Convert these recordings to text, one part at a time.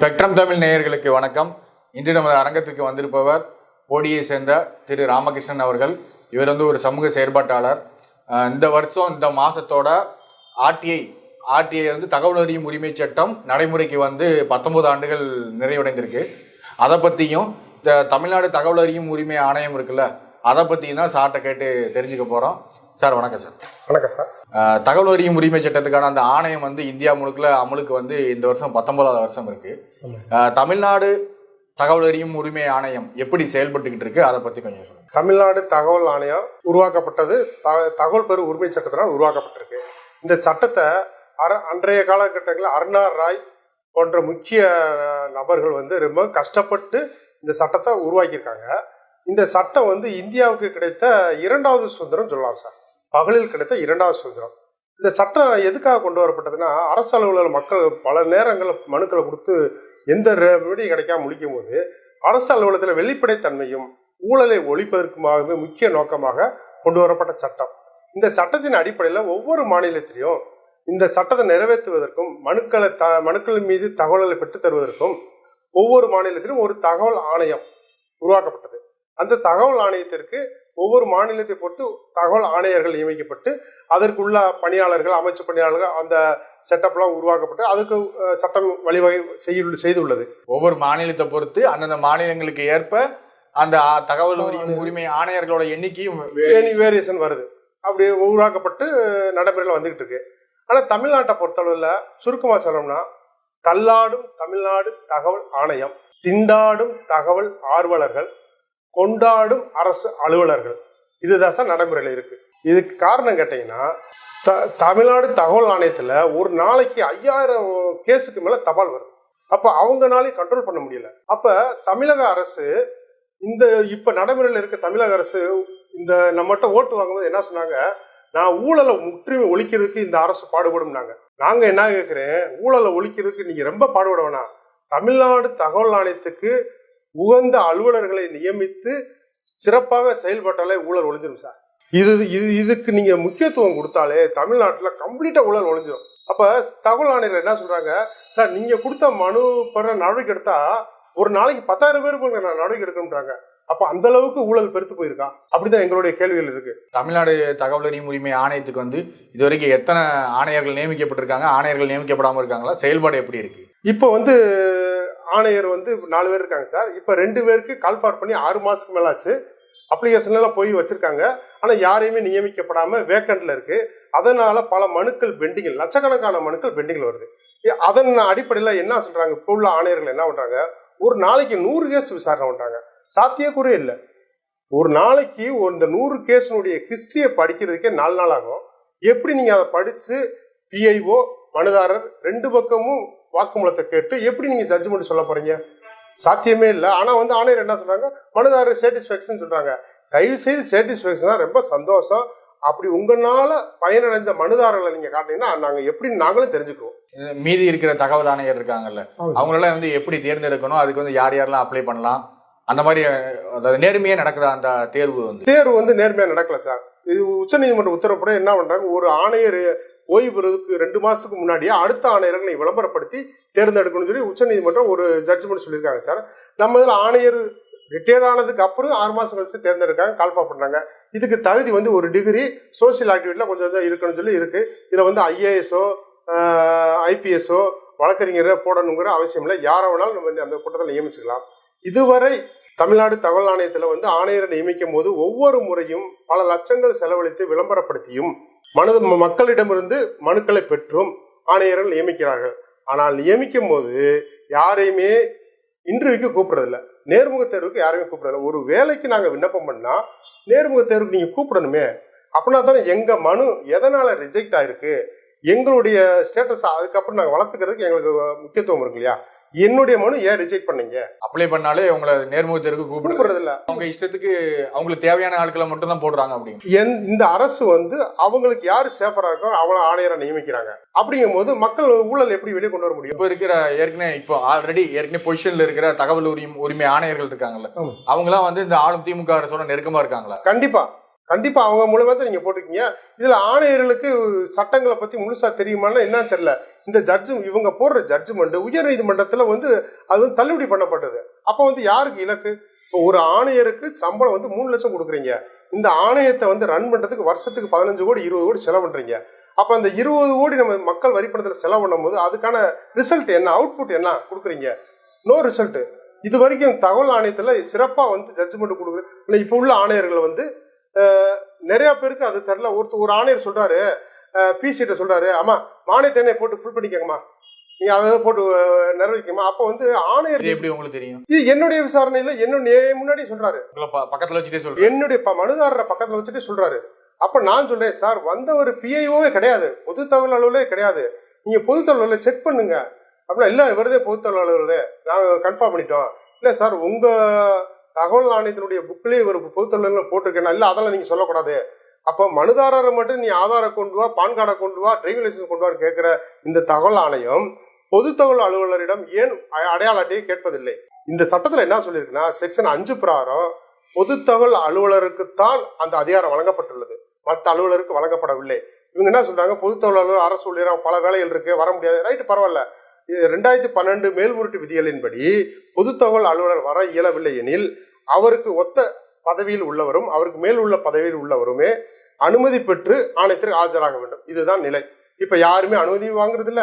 Spectrum Tamil நேயர்களுக்கு வணக்கம். இன்று நமது அரங்கத்திற்கு வந்திருப்பவர் போடியை சேர்ந்த திரு ராமகிருஷ்ணன் அவர்கள். இவர் ஒரு சமூக செயற்பாட்டாளர். இந்த வருஷம் இந்த மாசத்தோட ஆர்டிஐ தகவல் அறியும் உரிமை சட்டம் நடைமுறைக்கு 19 ஆண்டுகள் நிறைவடைந்திருக்கு. அதை பற்றியும் இந்த தமிழ்நாடு தகவல் அறியும் உரிமை ஆணையம் இருக்குல்ல, அதை பற்றியும் தான் சார்கிட்ட கேட்டு தெரிஞ்சுக்க போகிறோம். சார் வணக்கம். சார் வணக்கம். சார், தகவல் அறியும் உரிமை சட்டத்துக்கான அந்த ஆணையம் இந்தியா முழுக்க அமலுக்கு இந்த வருஷம் 19வது வருஷம் இருக்கு. தமிழ்நாடு தகவல் அறியும் உரிமை ஆணையம் எப்படி செயல்பட்டுக்கிட்டு இருக்கு, அதை பத்தி கொஞ்சம் சொல்லுங்க. தமிழ்நாடு தகவல் ஆணையம் உருவாக்கப்பட்டது தகவல் பெறும் உரிமை சட்டத்தினால் உருவாக்கப்பட்டிருக்கு. இந்த சட்டத்தை அன்றைய காலகட்டங்களில் அருணா ராய் போன்ற முக்கிய நபர்கள் ரொம்ப கஷ்டப்பட்டு இந்த சட்டத்தை உருவாக்கியிருக்காங்க. இந்த சட்டம் இந்தியாவுக்கு கிடைத்த இரண்டாவது சுதந்திரம் சொல்லலாம் சார். பகலில் கிடைத்த இரண்டாவது சுதந்திரம். இந்த சட்டம் எதுக்காக கொண்டு வரப்பட்டதுன்னா, அரசு அலுவலர் மக்கள் பல நேரங்கள் மனுக்களை கொடுத்து எந்த ரெமெடி கிடைக்காம முடிக்கும் போது அரசு அலுவலகத்தில் வெளிப்படைத்தன்மையும் ஊழலை ஒழிப்பதற்குமாகவே முக்கிய நோக்கமாக கொண்டு வரப்பட்ட சட்டம். இந்த சட்டத்தின் அடிப்படையில் ஒவ்வொரு மாநிலத்திலையும் இந்த சட்டத்தை நிறைவேற்றுவதற்கும் மனுக்கள் மீது தகவல்களை பெற்றுத் தருவதற்கும் ஒவ்வொரு மாநிலத்திலும் ஒரு தகவல் ஆணையம் உருவாக்கப்பட்டது. அந்த தகவல் ஆணையத்திற்கு ஒவ்வொரு மாநிலத்தை பொறுத்து தகவல் ஆணையர்கள் நியமிக்கப்பட்டு அதற்குள்ள பணியாளர்கள், அமைச்சு பணியாளர்கள், அந்த செட்டப்லாம் உருவாக்கப்பட்டு அதுக்கு சட்டம் வழிவகை செய்துள்ளது. ஒவ்வொரு மாநிலத்தை பொறுத்து அந்தந்த மாநிலங்களுக்கு ஏற்ப அந்த தகவல் உரிமை ஆணையர்களோட எண்ணிக்கையும் வேரியேஷன் வருது. அப்படி உருவாக்கப்பட்டு நடைமுறையில் வந்துகிட்டு இருக்கு. ஆனால் தமிழ்நாட்டை பொறுத்தளவில் சுருக்கமாக சொல்லணும்னா, தள்ளாடும் தமிழ்நாடு தகவல் ஆணையம், திண்டாடும் தகவல் ஆர்வலர்கள், கொண்டாடும் அரசு அலுவலர்கள், இதுதான் சார் நடைமுறையில் இருக்கு. இதுக்கு காரணம் கேட்டீங்கன்னா, தமிழ்நாடு தகவல் ஆணையத்தில் ஒரு நாளைக்கு 5000 கேஸுக்கு மேல தபால் வருது. அப்ப அவங்கனாலே கண்ட்ரோல் பண்ண முடியல. அப்ப தமிழக அரசு இப்ப நடைமுறையில் இருக்க தமிழக அரசு இந்த நம்மகிட்ட ஓட்டு வாங்கும்போது என்ன சொன்னாங்க, நான் ஊழலை முற்றிலும் ஒழிக்கிறதுக்கு இந்த அரசு பாடுபடும்னாங்க. நாங்க என்ன கேட்கிறேன், ஊழலை ஒழிக்கிறதுக்கு நீங்க ரொம்ப பாடுபட வேணாம். தமிழ்நாடு தகவல் ஆணையத்துக்கு உகந்த அலுவலர்களை நியமித்து சிறப்பாக செயல்பட்டாலே ஊழல் ஒழிஞ்சிடும் சார். இதுக்கு நீங்க முக்கியத்துவம் கொடுத்தாலே தமிழ்நாட்டில் கம்ப்ளீட்டா ஊழல் ஒழிஞ்சிடும். அப்ப தகவல் ஆணையர்கள் என்ன சொல்றாங்க, சார் நீங்க கொடுத்த மனு பெற நடவடிக்கை எடுத்தா ஒரு நாளைக்கு 10,000 பேருக்கு நடவடிக்கை எடுக்கணும்ன்றாங்க. அப்ப அந்த அளவுக்கு ஊழல் பெருத்து போயிருக்கா? அப்படிதான் எங்களுடைய கேள்விகள் இருக்கு. தமிழ்நாடு தகவல் அறியும் உரிமை ஆணையத்துக்கு இதுவரைக்கும் எத்தனை ஆணையர்கள் நியமிக்கப்பட்டிருக்காங்க, ஆணையர்கள் நியமிக்கப்படாம இருக்காங்களா, செயல்பாடு எப்படி இருக்கு? இப்போ ஆணையர் 4 பேர் இருக்காங்க சார். இப்ப 2 பேருக்கு கால்பார் பண்ணி 6 மாசத்துக்கு மேல ஆச்சு. அப்ளிகேஷன் எல்லாம் போய் வச்சிருக்காங்க. ஆனா யாரையுமே நியமிக்கப்படாம வேக்கண்ட்ல இருக்கு. அதனால பல மனுக்கள் பெண்டிங்கில், லட்சக்கணக்கான மனுக்கள் பெண்டிங்கில் வருது. அதன் அடிப்படையில் என்ன சொல்றாங்க, இப்போ உள்ள ஆணையர்கள் என்ன பண்றாங்க, ஒரு நாளைக்கு 100 கேஸ் விசாரணை பண்றாங்க. சாத்தியக்கூறே இல்லை. ஒரு நாளைக்கு இந்த 100 கேஸினுடைய ஹிஸ்டரியை படிக்கிறதுக்கே 4 நாள் ஆகும். எப்படி நீங்க அதை படிச்சு பிஐஓ மனுதாரர் 2 பக்கமும் வாக்குமூலத்தை கேட்டு எப்படி நீங்க ஜட்ஜ்மெண்ட் சொல்ல போறீங்க? சாத்தியமே இல்லை. ஆனா ஆணையர் என்ன சொல்றாங்க, மனுதாரர் சாட்டிஸ்பேக்ஷன் சொல்றாங்க. தயவு செய்து சாட்டிஸ்பேக்ஷனா ரொம்ப சந்தோஷம். அப்படி உங்களால பயனடைஞ்ச மனுதாரர்களை நீங்க காட்டினீங்கன்னா நாங்களும் தெரிஞ்சுக்குவோம். மீதி இருக்கிற தகவல் ஆணையர் இருக்காங்கல்ல, அவங்களெல்லாம் எப்படி தேர்ந்தெடுக்கணும், அதுக்கு யார் யாரெல்லாம் அப்ளை பண்ணலாம், அந்த மாதிரி நேர்மையா நடக்கிற அந்த தேர்வு நேர்மையா நடக்கல சார். இது உச்சநீதிமன்ற உத்தரவுப்பட என்ன பண்றாங்க, ஒரு ஆணையர் ஓய்வு பெறுவதற்கு 2 மாசத்துக்கு முன்னாடியே அடுத்த ஆணையர்களை விளம்பரப்படுத்தி தேர்ந்தெடுக்கணும்னு சொல்லி உச்சநீதிமன்றம் ஒரு ஜட்ஜ்மெண்ட் சொல்லியிருக்காங்க சார். நம்ம இதில் ஆணையர் ரிட்டையர்ட் ஆனதுக்கு அப்புறம் 6 மாசம் கழிச்சு தேர்ந்தெடுக்காங்க, கால்பா பண்ணாங்க. இதுக்கு தகுதி ஒரு டிகிரி சோசியல் ஆக்டிவிட்டியில் கொஞ்சம் இருக்கணும்னு சொல்லி இருக்கு. இதில் ஐஏஎஸ்ஓ ஐபிஎஸ்ஓ வழக்கறிஞரை போடணுங்கிற அவசியம் இல்லை. யாரை வேணாலும் நம்ம அந்த கூட்டத்தில் நியமிச்சுக்கலாம். இதுவரை தமிழ்நாடு தகவல் ஆணையத்தில் ஆணையரை நியமிக்கும் போது ஒவ்வொரு முறையும் பல லட்சங்கள் செலவழித்து விளம்பரப்படுத்தியும் மக்களிடமிருந்து மனுக்களை பெற்றும் ஆணையர்கள் நியமிக்கிறார்கள். ஆனால் நியமிக்கும் போது யாரையுமே இன்டர்வியூக்கு கூப்பிடுறதில்ல, நேர்முக தேர்வுக்கு யாரையுமே கூப்பிடுறதில்ல. ஒரு வேலைக்கு நாங்கள் விண்ணப்பம் பண்ணா நேர்முக தேர்வுக்கு நீங்க கூப்பிடணுமே. அப்படின்னா தானே எங்க மனு எதனால ரிஜெக்ட் ஆயிருக்கு, எங்களுடைய ஸ்டேட்டஸ் அதுக்கப்புறம் நாங்கள் வளர்த்துக்கிறதுக்கு எங்களுக்கு முக்கியத்துவம் இருக்கு இல்லையா. என்னுடைய மனு ஏன் ரிஜெக்ட் பண்ணீங்க? அப்ளை பண்ணாலே உங்களை நேர்முக தேர்வுக்கு கூப்பிடுறது இல்ல. அவங்க இஷ்டத்துக்கு அவங்களுக்கு தேவையான ஆட்களை மட்டும் தான் போடுறாங்க. அப்படின்னு இந்த அரசு அவங்களுக்கு யாரு சேஃபரா இருக்கோ அவங்கள ஆணையரை நியமிக்கிறாங்க. அப்படிங்கும் போது மக்கள் ஊழல் எப்படி வெளியே கொண்டு வர முடியும்? இப்போ இருக்கிற இப்போ ஆல்ரெடி பொசிஷன்ல இருக்கிற தகவல் உரிமை ஆணையர்கள் இருக்காங்கல்ல, அவங்க எல்லாம் இந்த ஆளும் திமுக அரசோட நெருக்கமா இருக்காங்களா? கண்டிப்பா கண்டிப்பா அவங்க மூலமா தான் நீங்க போட்டிருக்கீங்க. இதுல ஆணையர்களுக்கு சட்டங்களை பத்தி முழுசா தெரியுமான்னு என்னன்னு தெரியல. இந்த இவங்க போடுற ஜட்ஜ்மெண்ட் உயர் நீதிமன்றத்துல அது வந்து தள்ளுபடி பண்ணப்பட்டது. அப்ப வந்து யாருக்கு இலக்கு? ஒரு ஆணையருக்கு சம்பளம் வந்து 3 லட்சம் கொடுக்குறீங்க. இந்த ஆணையத்தை வந்து ரன் பண்றதுக்கு வருஷத்துக்கு 15 கோடி 20 கோடி செலவு பண்றீங்க. அப்ப அந்த 20 கோடி நம்ம மக்கள் வரி பணத்துல செலவு பண்ணும் போது அதுக்கான ரிசல்ட் என்ன, அவுட்புட் என்ன கொடுக்குறீங்க? No result. இது வரைக்கும் தகவல் ஆணையத்துல சிறப்பா வந்து ஜட்ஜ்மெண்ட் கொடுக்குற இப்ப உள்ள ஆணையர்கள் வந்து நிறைய பேருக்கு அது சரியில்ல. ஒரு ஆணையர் சொல்றாரு, பிசிட்ட சொல்றாரு, ஆமா மானியத்தை போட்டு ஃபுல் பண்ணிக்கங்கம்மா, நீங்க அதை போட்டு நிறைவேற்றிக்கமா. அப்ப வந்து ஆணையர் எப்படி உங்களுக்கு தெரியும்? இது என்னுடைய விசாரணையில என்னுடைய முன்னாடி சொல்றாரு, பக்கத்துல வச்சுட்டே சொல்றேன், என்னுடைய மனுதாரரை பக்கத்துல வச்சுட்டே சொல்றாரு. அப்ப நான் சொல்றேன், சார் வந்தவர் பிஐஓவே கிடையாது, பொது தகவல் அலுவலே கிடையாது, நீங்க பொது தகவல செக் பண்ணுங்க அப்படின்னா. இல்ல இவரதே பொது தகவல் அலுவலர், நாங்க கன்ஃபார்ம் பண்ணிட்டோம். இல்ல சார் உங்க தகவல் ஆணையத்தினுடைய புக்லயே ஒரு பொது தகவல் போட்டிருக்கேன். இல்ல அதெல்லாம் நீங்க சொல்லக்கூடாது. அப்ப மனுதாரரை மட்டும் நீ ஆதாரை கொண்டு வா, பான் கார்டை கொண்டு வா, டிரைவிங் லைசன்ஸ் கொண்டு வான்னு கேட்கிற இந்த தகவல் ஆணையம் பொது தகவல் அலுவலரிடம் ஏன் அடையாள அட்டையை கேட்பதில்லை? இந்த சட்டத்துல என்ன சொல்லியிருக்குன்னா, செக்ஷன் 5 பிரகாரம் பொது தகவல் அலுவலருக்குத்தான் அந்த அதிகாரம் வழங்கப்பட்டுள்ளது, மற்ற அலுவலருக்கு வழங்கப்படவில்லை. இவங்க என்ன சொல்றாங்க, பொது தகவல் அலுவலர் அரசு ஊழியர் பல வேலைகள் இருக்கு வர முடியாது. ரைட்டு, பரவாயில்ல. 2012 மேல்முறையீட்டு விதிகளின்படி பொது தகவல் அலுவலர் வர இயலவில்லை எனில் அவருக்கு ஒத்த பதவியில் உள்ளவரும் அவருக்கு மேல் உள்ள பதவியில் உள்ளவருமே அனுமதி பெற்று ஆணையத்திற்கு ஆஜராக வேண்டும். இதுதான் நிலை. இப்ப யாருமே அனுமதி வாங்குறது இல்ல,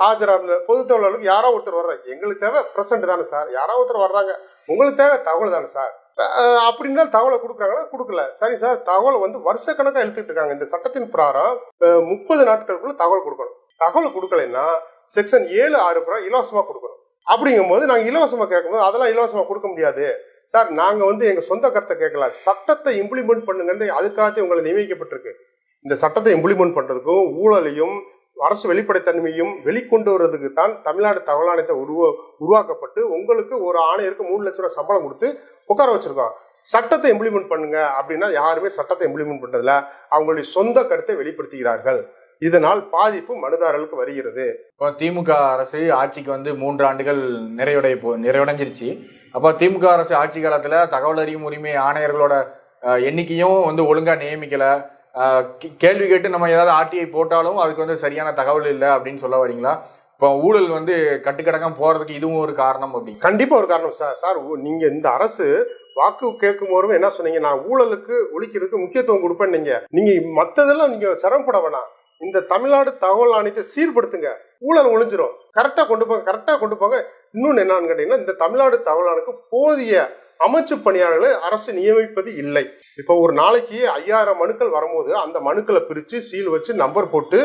ஆஜராக. பொது தகவலுக்கு யாரோ ஒருத்தர் வர்றாங்க, எங்களுக்கு தேவை பிரசன்ட் தானே சார், யாரோ ஒருத்தர் வர்றாங்க, உங்களுக்கு தேவை தகவல் தானே சார் அப்படின்னா தகவலை கொடுக்குறாங்களா? கொடுக்கல. சரி சார், தகவலை வந்து வருஷ கணக்கா எழுத்துட்டு இருக்காங்க. இந்த சட்டத்தின் பிரகாரம் 30 நாட்களுக்குள்ள தகவல் கொடுக்கணும். தகவல் கொடுக்கலைன்னா செக்ஷன் 7(6) பிரகாரம் இலவசமா கொடுக்கணும். அப்படிங்கும் போது நாங்க இலவசமா கேட்கும்போது அதெல்லாம் இலவசமா கொடுக்க முடியாது சார், நாங்க வந்து எங்க சொந்த கருத்தை கேட்கல, சட்டத்தை இம்ப்ளிமெண்ட் பண்ணுங்க, அதுக்காக உங்களை நியமிக்கப்பட்டிருக்கு. இந்த சட்டத்தை இம்ப்ளிமெண்ட் பண்றதுக்கும் ஊழலையும் அரசு வெளிப்படைத்தன்மையும் வெளிக்கொண்டு வர்றதுக்கு தான் தமிழ்நாடு தகவல் ஆணையத்தை உருவாக்கப்பட்டு உங்களுக்கு ஒரு ஆணையருக்கு 3 லட்சம் ரூபாய் சம்பளம் கொடுத்து உட்கார வச்சிருக்கோம். சட்டத்தை இம்ப்ளிமெண்ட் பண்ணுங்க அப்படின்னா யாருமே சட்டத்தை இம்ப்ளிமெண்ட் பண்றதுல அவங்களுடைய சொந்த கருத்தை வெளிப்படுத்துகிறார்கள். இதனால் பாதிப்பு மனுதாரர்களுக்கு வருகிறது. இப்போ திமுக அரசு ஆட்சிக்கு வந்து 3 ஆண்டுகள் நிறைவடைஞ்சிருச்சு. அப்போ திமுக அரசு ஆட்சி காலத்துல தகவல் அறியும் உரிமை ஆணையர்களோட எண்ணிக்கையும் வந்து ஒழுங்கா நியமிக்கல. கேள்வி கேட்டு நம்ம ஏதாவது ஆர்டிஐ போட்டாலும் அதுக்கு வந்து சரியான தகவல் இல்லை அப்படின்னு சொல்ல வரீங்களா? இப்போ ஊழல் வந்து கட்டுக்கடக்கம் போறதுக்கு இதுவும் ஒரு காரணம் அப்படி? கண்டிப்பா ஒரு காரணம் சார். சார் நீங்க இந்த அரசு வாக்கு கேட்கும் போதும் என்ன சொன்னீங்க, நான் ஊழலுக்கு ஒழிக்கிறதுக்கு முக்கியத்துவம் கொடுப்பேன். நீங்க மத்ததெல்லாம் நீங்க சிரமப்பட வேணாம், இந்த தமிழ்நாடு தகவல் ஆணையத்தை சீர்படுத்துங்க, ஊழல் ஒழிஞ்சிரும், கரெக்டா கொண்டு போங்க. இன்னொன்னு என்னன்னு கேட்டீங்கன்னா, இந்த தமிழ்நாடு தகவல் ஆணையத்துக்கு போதிய அமைச்சு பணியாளர்களை அரசு நியமிப்பது இல்லை. இப்போ ஒரு நாளைக்கு 5000 மனுக்கள் வரும்போது அந்த மனுக்களை பிரிச்சு சீல் வச்சு நம்பர் போட்டு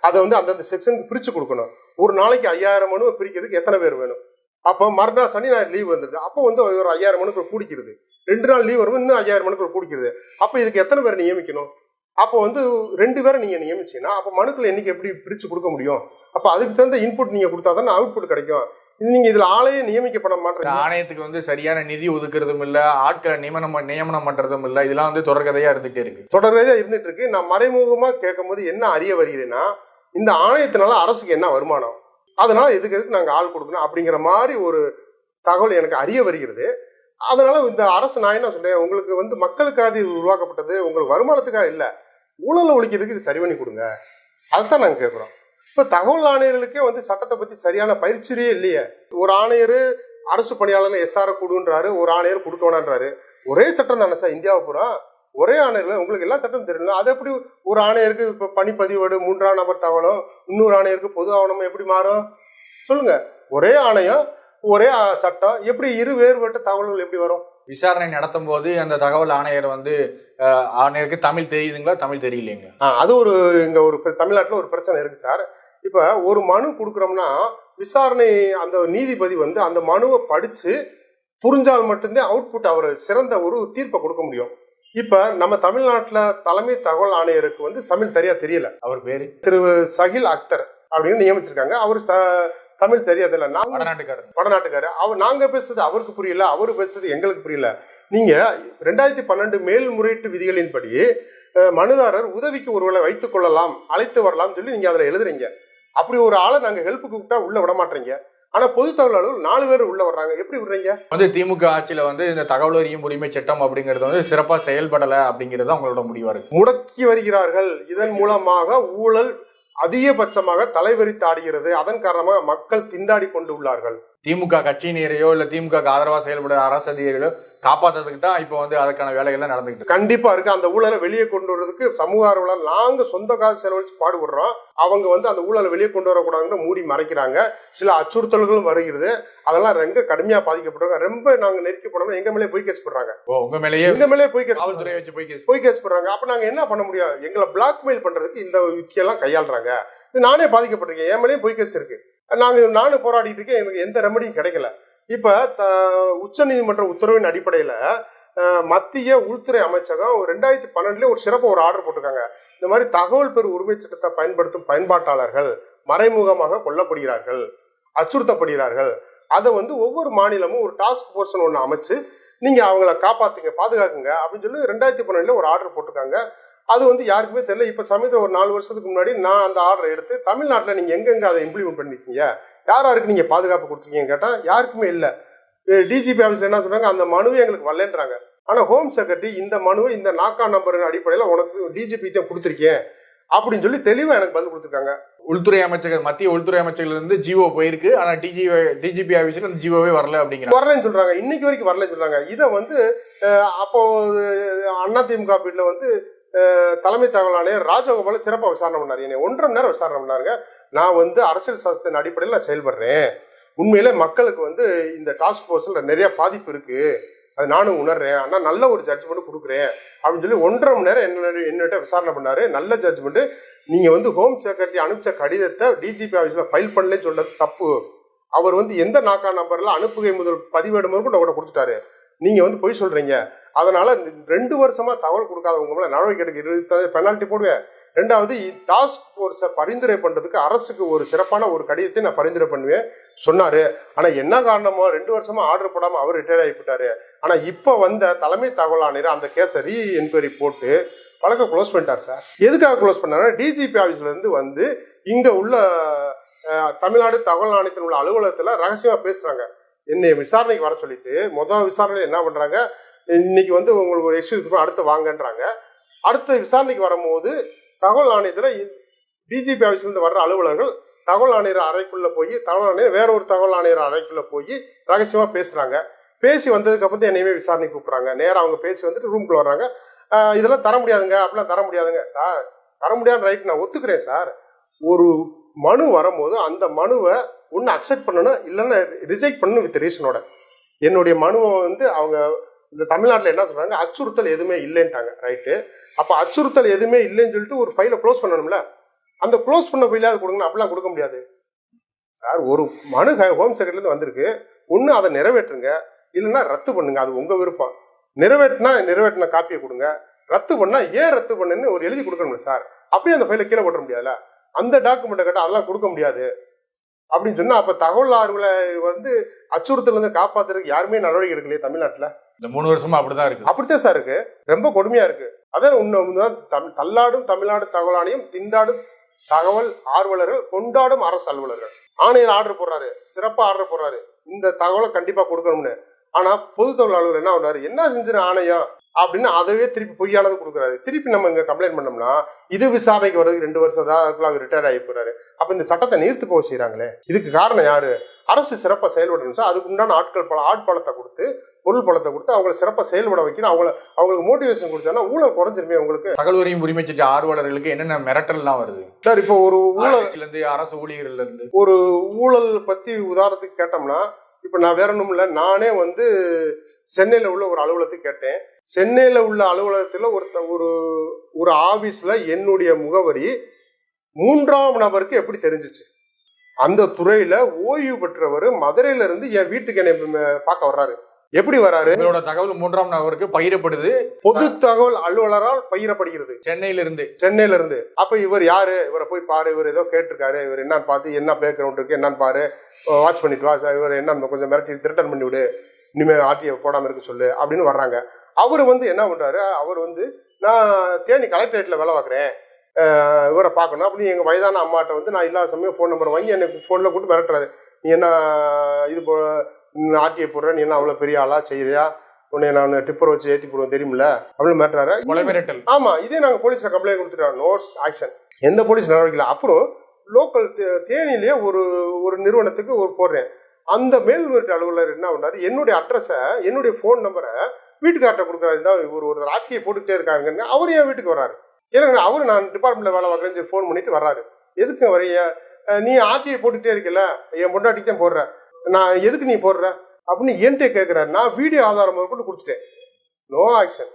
அதை வந்து அந்தந்த செக்ஷனுக்கு பிரிச்சு கொடுக்கணும். ஒரு நாளைக்கு 5000 மனுவை பிரிக்கிறதுக்கு எத்தனை பேர் வேணும்? அப்போ மறுநாள் சனி ஞாயிறு லீவ் வந்துருது, அப்போ வந்து ஒரு 5000 மனுக்கள் கூடிக்கிறது. 2 நாள் லீவ் வரும், இன்னும் 5000 மனுக்கள் கூடிக்கிறது. அப்போ இதுக்கு எத்தனை பேர் நியமிக்கணும்? அப்போ வந்து 2 பேரை நீங்க நியமிச்சீங்கன்னா அப்போ மனுக்கள் எண்ணிக்கை எப்படி பிரிச்சு கொடுக்க முடியும்? அப்போ அதுக்கு தகுந்த இன்புட் நீங்க கொடுத்தா தானே அவுட்புட் கிடைக்கும். நீங்க இதுல ஆளையே நியமிக்கப்பட மாட்டீங்க. ஆணையத்துக்கு வந்து சரியான நிதி ஒதுக்குறதும் இல்ல, ஆட்களை நியமனம் பண்றதும் இல்ல, இதெல்லாம் வந்து தொடர்கதையா இருந்துட்டே இருக்கு. நான் மறைமுகமா கேட்கும் போது என்ன அறிய வருகிறேன்னா, இந்த ஆணையத்தினால அரசுக்கு என்ன வருமானம், அதனால எதுக்கு நாங்க ஆள் கொடுக்கணும் அப்படிங்கிற மாதிரி ஒரு தகவல் எனக்கு அறிய வருகிறது. அதனால இந்த அரசு, நான் என்ன சொல்றேன், உங்களுக்கு வந்து மக்களுக்காக இது உருவாக்கப்பட்டது, உங்களுக்கு வருமானத்துக்காக இல்ல, ஊழலை ஒழிக்கிறதுக்கு இது சரி பண்ணி கொடுங்க, அதுதான் நாங்க கேட்கிறோம். இப்ப தகவல் ஆணையர்களுக்கே வந்து சட்டத்தை பத்தி சரியான பயிற்சியே இல்லையே. ஒரு ஆணையர் அரசு பணியாளர் எஸ்ஆர் கொடுன்றாரு, ஒரு ஆணையர் கொடுக்க வேணான்றாரு. ஒரே சட்டம் தானே சார் இந்தியாவை பூரா, ஒரே ஆணையர்கள், உங்களுக்கு எல்லா சட்டம் தெரியல. அது எப்படி ஒரு ஆணையருக்கு இப்ப பணிப்பதிவோடு 3ஆம் நபர் தகவலும் இன்னொரு ஆணையருக்கு பொது ஆவணமும் எப்படி மாறும் சொல்லுங்க? ஒரே ஆணையம் ஒரே சட்டம், எப்படி இரு வேறுபட்ட தகவல்கள் எப்படி வரும்? விசாரணை நடத்தும் போது அந்த தகவல் ஆணையர் வந்து ஆணையருக்கு தமிழ் தெரியுதுங்களா, தமிழ் தெரியலைங்க? அது இங்க ஒரு தமிழ்நாட்டுல ஒரு பிரச்சனை இருக்கு சார். இப்ப ஒரு மனு கொடுக்குறோம்னா விசாரணை அந்த நீதிபதி வந்து அந்த மனுவை படிச்சு புரிஞ்சால் மட்டும்தான் அவுட்புட் அவர் சிறந்த ஒரு தீர்ப்பை கொடுக்க முடியும். இப்ப நம்ம தமிழ்நாட்டுல தலைமை தகவல் ஆணையருக்கு வந்து தமிழ் தெரியல. அவர் பேரு திரு சகில் அக்தர் அப்படின்னு நியமிச்சிருக்காங்க. அவர் தமிழ் தெரியாதுல்ல, வடநாட்டுக்காரு. நாங்க பேசுறது அவருக்கு புரியல, அவரு பேசுறது எங்களுக்கு புரியல. நீங்க 2012 மேல்முறையீட்டு விதிகளின்படி மனுதாரர் உதவிக்கு ஒருவரை வைத்துக் கொள்ளலாம், அழைத்து வரலாம் சொல்லி நீங்க அதுல எழுதுறீங்க. அப்படி ஒரு ஆளை நாங்க ஹெல்ப்புக்கு கூப்பிட்டா உள்ள விட மாட்டீங்க. ஆனா பொது தகவல் அலுவலர் 4 பேர் உள்ள வர்றாங்க. எப்படி விடுறீங்க? திமுக ஆட்சியில இந்த தகவல் அறியும் உரிமை சட்டம் அப்படிங்கிறது சிறப்பா செயல்படல அப்படிங்கிறது அவங்களோட முடிவா இருக்கு. முடக்கி வருகிறார்கள். இதன் மூலமாக ஊழல் அதிகபட்சமாக தலைவரித்தாடுகிறது. அதன் காரணமாக மக்கள் திண்டாடி கொண்டு உள்ளார்கள். திமுக கட்சியினரையோ இல்ல திமுக ஆதரவா செயல்படுற அரசு அதிகாரிகளோ காப்பாத்துறதுக்கு தான் இப்போ அதுக்கான வேலைகள்லாம் நடந்துகிட்டு கண்டிப்பா இருக்கு. அந்த ஊழலை வெளியே கொண்டு வரதுக்கு சமூக ஆர்வலர் நாங்க சொந்த காசு செலவழிச்சு பாடுபடுறோம். அவங்க அந்த ஊழலை வெளியே கொண்டு வரக்கூடாதுன்னு மூடி மறைக்கிறாங்க. சில அச்சுறுத்தல்களும் வருகிறது. அதெல்லாம் ரொம்ப கடுமையா பாதிக்கப்படுறாங்க. ரொம்ப நாங்க நெருக்கப்படணும். எங்க மேலே போய் கேஸ் போடுறாங்க. உங்க மேலேயே போய் கேஸ் காவல்துறையை வச்சு போய் கேஸ் போடுறாங்க. அப்ப நாங்க என்ன பண்ண முடியும்? எங்களை பிளாக்மெயில் பண்றதுக்கு இந்த யுக்தியெல்லாம் கையாளுறாங்க. இது நானே பாதிக்கப்பட்டிருக்கேன். என் மேலேயும் போய் கேஸ் இருக்கு. நானும் போராடிட்டு இருக்கேன். எனக்கு எந்த ரெமடியும் கிடைக்கல. இப்ப உச்ச நீதிமன்ற உத்தரவின் அடிப்படையில மத்திய உள்துறை அமைச்சகம் 2012 ஒரு சிறப்பு ஒரு ஆர்டர் போட்டிருக்காங்க. இந்த மாதிரி தகவல் பெறும் உரிமை சட்டத்தை பயன்படுத்தும் பயன்பாட்டாளர்கள் மறைமுகமாக கொல்லப்படுகிறார்கள், அச்சுறுத்தப்படுகிறார்கள். அதை ஒவ்வொரு மாநிலமும் ஒரு டாஸ்க் போர்ஸ் ஒன்று அமைச்சு நீங்க அவங்கள காப்பாத்துங்க, பாதுகாக்குங்க அப்படின்னு சொல்லி 2012 ஒரு ஆர்டர் போட்டிருக்காங்க. அது யாருக்குமே தெரியல. இப்ப சமயத்தில் ஒரு 4 வருஷத்துக்கு முன்னாடி நான் அந்த ஆர்டர் எடுத்து தமிழ்நாட்டில் நீங்க எங்கெங்க அதை இம்ப்ளிமெண்ட் பண்ணிருக்கீங்க, யாருக்கு நீங்க பாதுகாப்பு கொடுத்துருக்கீங்க கேட்டா யாருக்குமே இல்லை. டிஜிபி ஆஃபீஸ்ல என்ன சொல்றாங்க, அந்த மனுவை எங்களுக்கு வரலன்றாங்க. ஆனா ஹோம் செக்ரட்டரி இந்த மனுவை இந்த நாக்கா நம்பர் அடிப்படையில் உனக்கு டிஜிபி தான் கொடுத்துருக்கேன் அப்படின்னு சொல்லி தெளிவா எனக்கு பதில் கொடுத்துருக்காங்க. உள்துறை அமைச்சர் மத்திய உள்துறை அமைச்சர்கள் இருந்து ஜிஓ போயிருக்கு. ஆனா டிஜிபி ஆஃபீஸ்ல அந்த ஜிஓவே வரல அப்படிங்கிறாங்க. வரலன்னு சொல்றாங்க. இன்னைக்கு வரைக்கும் வரலன்னு சொல்றாங்க. இதை அப்போ அதிமுக பீட்ல தலைமை தகவல் ஆணையர் ராஜகோபால சிறப்பாக விசாரணை பண்ணாரு. என்னை 1.5 மணி நேரம் விசாரணை பண்ணாருங்க. நான் அரசியல் சாஸ்திரத்தின் அடிப்படையில் நான் செயல்படுறேன். உண்மையிலே மக்களுக்கு இந்த டாஸ்க் போர்ஸ்ல நிறைய பாதிப்பு இருக்கு, அது நானும் உணர்றேன். ஆனா நல்ல ஒரு ஜட்ஜ்மெண்ட் கொடுக்குறேன் அப்படின்னு சொல்லி 1.5 மணி நேரம் என்னிட்ட விசாரணை பண்ணாரு. நல்ல ஜட்ஜ்மெண்ட். நீங்க ஹோம் செக்ரட்டரி அனுப்பிச்ச கடிதத்தை டிஜிபி ஆஃபீஸ்ல ஃபைல் பண்ணலன்னு சொல்றது தப்பு. அவர் எந்த நாக்கா நம்பர்ல அனுப்புகை முதல் பதிவேடு முதல் கூட கொடுத்துட்டாரு. நீங்க பொய் சொல்றீங்க. அதனால 2 வருஷமா தகவல் கொடுக்காதவங்க மேல நடவடிக்கை எடுக்க பெனால்டி போடுவேன். 2வது டாஸ்க் போர்ஸை பரிந்துரை பண்றதுக்கு அரசுக்கு ஒரு சிறப்பான ஒரு கடிதத்தை நான் பரிந்துரை பண்ணுவேன் சொன்னாரு. ஆனா என்ன காரணமோ 2 வருஷமா ஆர்டர் போடாம அவர் ரிட்டையர் ஆகிவிட்டாரு. ஆனா இப்ப தலைமை தகவல் ஆணையர் அந்த கேஸை என்கொயரி போட்டு வழக்கை க்ளோஸ் பண்ணிட்டார் சார். எதுக்காக க்ளோஸ் பண்ணாரு? டிஜிபி ஆஃபீஸ்ல இருந்து இங்க உள்ள தமிழ்நாடு தகவல் ஆணையத்தில் உள்ள அலுவலகத்துல ரகசியமா பேசுறாங்க. என்னை விசாரணைக்கு வர சொல்லிட்டு முதல் விசாரணையில் என்ன பண்றாங்க, இன்னைக்கு உங்களுக்கு ஒரு எக்ஸ்கியூஸ் அடுத்து வாங்கன்றாங்க. அடுத்த விசாரணைக்கு வரும்போது தகவல் ஆணையத்துல டிஜிபி ஆஃபீஸ்ல இருந்து வர்ற அலுவலர்கள் தகவல் ஆணையர் அறைக்குள்ள போய் தகவல் ஆணையர் வேற ஒரு தகவல் ஆணையர் அறைக்குள்ள போய் ரகசியமா பேசுறாங்க. பேசி வந்ததுக்கு அப்புறம் என்னையுமே விசாரணைக்கு கூப்பிடுறாங்க. நேரம் அவங்க பேசி வந்துட்டு ரூம்குள்ள வர்றாங்க. இதெல்லாம் தர முடியாதுங்க, அப்படிலாம் தர முடியாதுங்க சார். தர முடியாது, ரைட், நான் ஒத்துக்கிறேன் சார். ஒரு மனு வரும்போது அந்த மனுவை ஒன்று அக்செப்ட் பண்ணணும், இல்லைன்னா ரிஜெக்ட் பண்ணணும் வித் ரீசனோட. என்னுடைய மனுவை அவங்க இந்த தமிழ்நாட்டில் என்ன சொல்றாங்க, அச்சுறுத்தல் எதுவுமே இல்லைன்ட்டாங்க. ரைட்டு, அப்போ அச்சுறுத்தல் எதுவுமே இல்லைன்னு சொல்லிட்டு ஒரு ஃபைலை க்ளோஸ் பண்ணணும்ல. அந்த க்ளோஸ் பண்ண ஃபைல அது கொடுங்கன்னு அப்படிலாம் கொடுக்க முடியாது சார். ஒரு மனு ஹோம் செக்ரட்டரிலேருந்து வந்திருக்கு, ஒன்று அதை நிறைவேற்றுங்க, இல்லைன்னா ரத்து பண்ணுங்க, அது உங்க விருப்பம். நிறைவேற்றின காப்பியை கொடுங்க, ரத்து பண்ணா ஏன் ரத்து பண்ணுன்னு ஒரு எழுதி கொடுக்கணும் சார். அப்படியே அந்த ஃபைலை கீழே போட்ட முடியாதுல்ல. அந்த டாக்குமெண்ட்டை கேட்டால் அதெல்லாம் கொடுக்க முடியாது அப்படின்னு சொன்னா, அப்ப தகவல் ஆர்வலை அச்சுறுத்தல் காப்பாத்துறதுக்கு யாருமே நடவடிக்கை எடுக்கலையே தமிழ்நாட்டுல. இந்த 3 வருஷமா அப்படிதான் இருக்கு. அப்படித்தான் சார் இருக்கு, ரொம்ப கொடுமையா இருக்கு. அதான் தள்ளாடும் தமிழ்நாடு தகவல் ஆணையம், திண்டாடும் தகவல் ஆர்வலர்கள், கொண்டாடும் அரசு அலுவலர்கள். ஆணையர் ஆர்டர் போடுறாரு, சிறப்பா ஆர்டர் போடுறாரு, இந்த தகவலை கண்டிப்பா கொடுக்கணும்னு. ஆனா பொது தகவல் அலுவலர் என்ன பண்றாரு, என்ன செஞ்சு ஆணையம் அப்படின்னு அதவே திருப்பி பொய்யானது கொடுக்குறாரு. திருப்பி நம்ம இங்க கம்ப்ளைண்ட் பண்ணோம்னா இது விசாரணைக்கு வர்றதுக்கு 2 வருஷம் தான், அதுக்குள்ள அவர் ரிட்டையர் ஆகி போறாரு. அப்ப இந்த சட்டத்தை நீர்த்து போக செய்யறாங்களே, இதுக்கு காரணம் யாரு? அரசு சிறப்பா செயல்படணும் சார். அதுக்கு உண்டான ஆட்பலத்தை கொடுத்து, பொருள் பலத்தை கொடுத்து அவங்களை சிறப்பா செயல்பட வைக்கணும். அவங்களுக்கு மோட்டிவேஷன் கொடுத்தா ஊழல் குறைஞ்சிருமே. உங்களுக்கு தகவல் உரிமை உரிமை சட்ட ஆர்வலர்களுக்கு என்னென்ன மிரட்டல்லாம் வருது சார்? இப்போ ஒரு ஊழல் இருந்து அரசு ஊழியர்கள்ல இருந்து ஒரு ஊழல் பத்தி உதாரணத்துக்கு கேட்டோம்னா, இப்ப நான் வேற ஒண்ணும் இல்லை, நானே சென்னையில உள்ள ஒரு அலுவலகத்துக்கு கேட்டேன். சென்னையில உள்ள அலுவலகத்துல ஒரு ஆபீஸ்ல என்னுடைய முகவரி 3ஆம் நபருக்கு எப்படி தெரிஞ்சிச்சு? அந்த துறையில ஓய்வு பெற்றவர் மதுரையில இருந்து என் வீட்டுக்கு என்னை பார்க்க வர்றாரு. எப்படி வராரு? உங்களோட தகவல் 3ஆம் நபருக்கு பகிரப்படுது, பொது தகவல் அலுவலரால் பகிரப்படுகிறது சென்னையில இருந்து. அப்ப இவர் யாரு, இவரை போய் பாரு, இவர் ஏதோ கேட்டிருக்காரு, இவர் என்னன்னு பார்த்து என்ன பேக்ரவுண்ட் இருக்கு என்னன்னு பாரு, வாட்ச் பண்ணிட்டு வா, இவர் என்ன கொஞ்சம் மிரட்டி ரிட்டர்ன் பண்ணி விடு, இனிமே ஆர்டிஐ போடாம இருக்க சொல்லு அப்படின்னு வர்றாங்க. அவர் என்ன பண்றாரு, அவர் நான் தேனி கலெக்டரேட்ல வேலை பார்க்குறேன், இவரை பார்க்கணும் அப்படின்னு எங்க வயதான அம்மாட்ட நான் இல்லாத சமயம் ஃபோன் நம்பர் வாங்கி எனக்கு ஃபோன்ல கூட்டு மிரட்டுறாரு. நீ என்ன இது ஆர்டிஐ போடுற, நீ என்ன அவ்வளோ பெரிய ஆளா செய்யறியா, உன்னை நான் டிப்பர் வச்சு ஏற்றி போடுவோம் தெரியுமில்ல அப்படின்னு மிரட்டுறாரு. கொலை மிரட்டல். ஆமா, இதே நாங்கள் போலீஸில் கம்ப்ளைண்ட் கொடுத்துட்டோம். நோ ஆக்ஷன், எந்த போலீஸ் நடவடிக்கை. அப்புறம் லோக்கல் தேனிலேயே ஒரு நிறுவனத்துக்கு போடுறேன். அந்த மேல்முறையீட்டு அலுவலர் என்ன பண்ணாரு, என்னுடைய அட்ரஸை, என்னுடைய ஃபோன் நம்பரை வீட்டுக்கார்ட்ட கொடுக்குறாரு. தான் ஒரு ஆர்டிஐ போட்டுக்கிட்டே இருக்காங்கன்னு அவர் என் வீட்டுக்கு வர்றாரு. ஏன்னா அவரு நான் டிபார்ட்மெண்ட்ல வேலை பார்க்குறேன்னு ஃபோன் பண்ணிட்டு வர்றாரு. எதுக்கு வரைய, நீ ஆர்டிஐ போட்டுக்கிட்டே இருக்கல, என் பொண்டாட்டிக்கு தான் போடுற, நான் எதுக்கு நீ போடுற அப்படின்னு என்கிட்ட கேட்குறாரு. நான் வீடியோ ஆதாரம் கொண்டு கொடுத்துட்டேன். No action.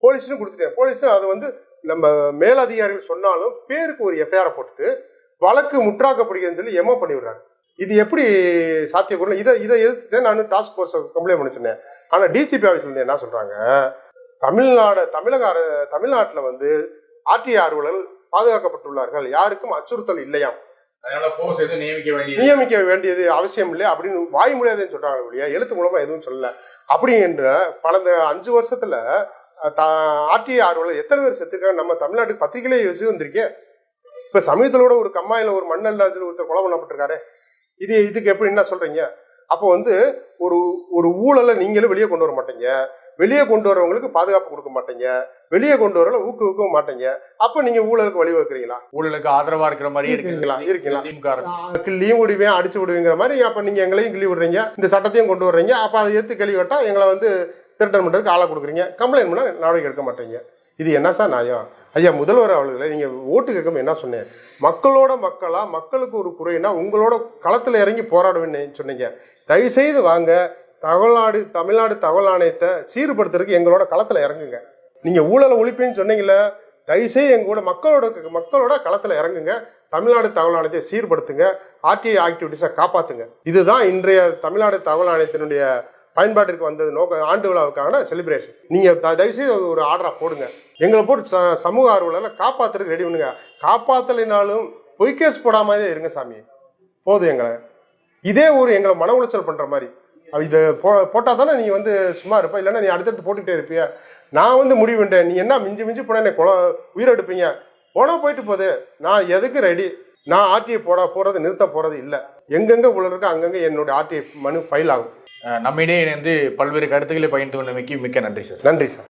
போலீஸ்னு கொடுத்துட்டேன். போலீஸும் அது நம்ம மேலதிகாரிகள் சொன்னாலும் பேருக்கு ஒரு எஃப்ஐஆர் போட்டுட்டு வழக்கு முற்றாக்கப்படுகிறதுன்னு சொல்லி எமோ பண்ணி விடுறாரு. இது எப்படி சாத்தியக்கூறும்? இதை எதிர்த்து நான் டாஸ்க் ஃபோர்ஸை கம்ப்ளைண்ட் பண்ணி சொன்னேன். ஆனால் டிஜிபி ஆஃபீஸ்லேருந்து என்ன சொல்கிறாங்க, தமிழ்நாட்டில் ஆர்டிஐ அலுவலர்கள் பாதுகாக்கப்பட்டுள்ளார்கள், யாருக்கும் அச்சுறுத்தல் இல்லையாம், அதனால ஃபோர்ஸ் எதுவும் நியமிக்க வேண்டியது அவசியம் இல்லை அப்படின்னு வாய் முடியாதுன்னு சொல்றாங்க இல்லையா, எழுத்து மூலமா எதுவும் சொல்லல. அப்படி என்ற கடந்த 5 வருஷத்துல ஆர்டிஐ அலுவலர் எத்தனை பேர் செத்துருக்காங்க நம்ம தமிழ்நாட்டுக்கு பத்திரிகையிலே வந்திருக்கேன். இப்ப சமயத்தோட ஒரு கம்மாயில ஒரு மண்ணல் ஒருத்தர் கொலை பண்ணப்பட்டிருக்காரு. இதுக்கு எப்படி என்ன சொல்றீங்க? அப்போ ஒரு ஊழலை நீங்களும் வெளியே கொண்டு வர மாட்டீங்க, வெளியே கொண்டு வரவங்களுக்கு பாதுகாப்பு கொடுக்க மாட்டீங்க, வெளியே கொண்டு வரல ஊக்குவிக்கவும் மாட்டீங்க. அப்ப நீங்க ஊழலுக்கு வழிவகுக்கிறீங்களா? ஊழலுக்கு ஆதரவா இருக்கிற மாதிரி இருக்கீங்களா? கிள்ளி விடுவேன், அடிச்சு விடுவீங்கிற மாதிரி. அப்ப நீங்க எங்களையும் கிள்ளி விடுறீங்க, இந்த சட்டத்தையும் கொண்டு வர்றீங்க. அப்ப அதை எடுத்து கேள்வி கேட்டா எங்களை திருட்டன் பண்றதுக்கு ஆளா கொடுக்குறீங்க, கம்ப்ளைண்ட் பண்ணா நடவடிக்கை எடுக்க மாட்டீங்க. இது என்ன சார் நியாயம்? ஐயா முதல்வர் அவர்களை நீங்க ஓட்டு கேட்கும் என்ன சொன்னேன், மக்களோட மக்களா, மக்களுக்கு ஒரு குறைனா உங்களோட களத்துல இறங்கி போராடுவேன்னு சொன்னீங்க. தயவுசெய்து வாங்க, தமிழ்நாடு தகவல் ஆணையத்தை சீர்படுத்துறதுக்கு எங்களோட களத்துல இறங்குங்க. நீங்க ஊழலை ஒழிப்பேன்னு சொன்னீங்கல்ல, தயவுசெய்து எங்களோட மக்களோட களத்துல இறங்குங்க, தமிழ்நாடு தகவல் ஆணையத்தை சீர்படுத்துங்க, ஆர்டிஐ ஆக்டிவிட்டிஸை காப்பாத்துங்க. இதுதான் இன்றைய தமிழ்நாடு தகவல் ஆணையத்தினுடைய பயன்பாட்டிற்கு வந்தது ஆண்டு விழாவுக்கான செலிப்ரேஷன். நீங்க தயவுசெய்து ஒரு ஆர்டரா போடுங்க, எங்களை போட்டு சமூக ஆர்வலர்ல காப்பாத்துறதுக்கு ரெடி பண்ணுங்க. காப்பாத்தலைனாலும் பொய்கேஸ் போடாமதே இருங்க சாமி, போதும் எங்களை. இதே எங்களை மன உளைச்சல் பண்ற மாதிரி இதை போட்டா தானே நீ சும்மா இருப்ப, இல்லைன்னா நீ அடுத்தடுத்து போட்டுக்கிட்டே இருப்பிய. நான் முடிவு பண்ணிட்டேன், நீ என்ன மிஞ்சி போனா உயிரெடுப்பீங்க, போனா போயிட்டு போகுது. நான் எதுக்கு ரெடி, நான் ஆர்டிஐ போறது நிறுத்த போறது இல்லை. எங்கெங்க உள்ள இருக்கு அங்கங்க என்னுடைய ஆர்டிஐ மனு ஃபைல் ஆகும். நம்மிடையே இணைந்து பல்வேறு கருத்துக்களை பகிர்ந்து கொண்டமைக்கு மிக்க நன்றி சார். நன்றி சார்.